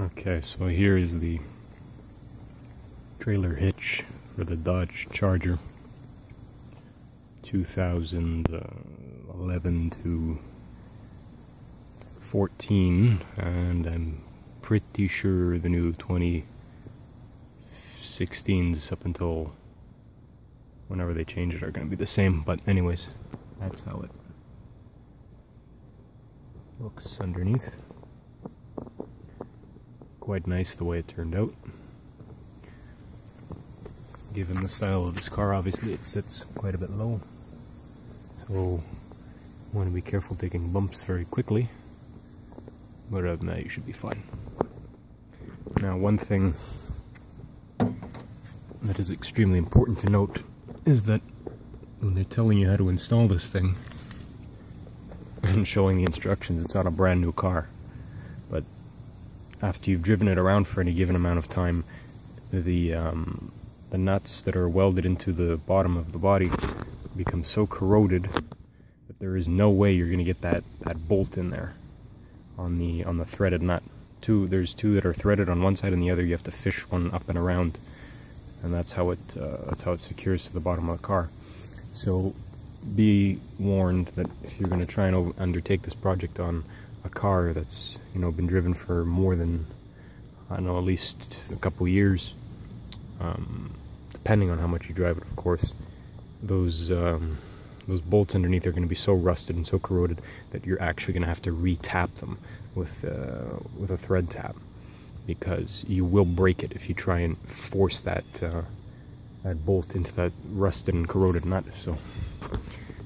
Okay, so here is the trailer hitch for the Dodge Charger 2011 to 14, and I'm pretty sure the new 2016s up until whenever they change it are going to be the same. But anyways, that's how it looks underneath. Quite nice the way it turned out. Given the style of this car, obviously it sits quite a bit low, so you want to be careful taking bumps very quickly, but other than that you should be fine. Now, one thing that is extremely important to note is that when they're telling you how to install this thing and showing the instructions, it's not a brand new car, but after you've driven it around for any given amount of time, the nuts that are welded into the bottom of the body become so corroded that there is no way you're going to get that bolt in there on the threaded nut. There's two that are threaded on one side, and the other you have to fish one up and around, and that's how it secures to the bottom of the car. So be warned that if you're going to try and undertake this project on a car that's, you know, been driven for more than, I don't know, at least a couple years, depending on how much you drive it, of course, those bolts underneath are going to be so rusted and so corroded that you're actually going to have to re-tap them with a thread tap, because you will break it if you try and force that bolt into that rusted and corroded nut. So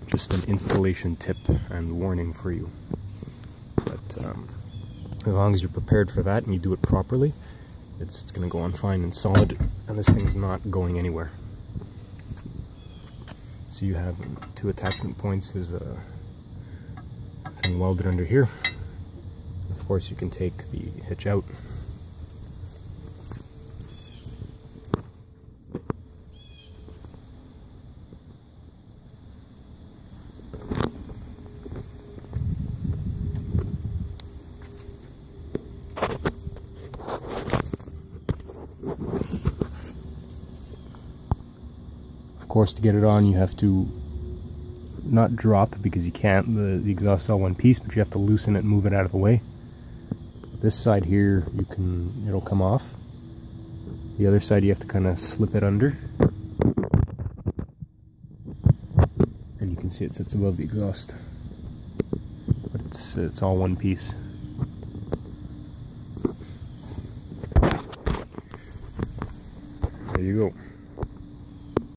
just an installation tip and warning for you. But as long as you're prepared for that and you do it properly, it's going to go on fine and solid, and this thing's not going anywhere. So you have two attachment points. There's a thing welded under here. Of course, you can take the hitch out. Of course, to get it on, you have to not drop, because you can't, the exhaust's all one piece, but you have to loosen it and move it out of the way. This side here, it'll come off. The other side you have to kind of slip it under, and you can see it sits above the exhaust, but it's all one piece. There you go.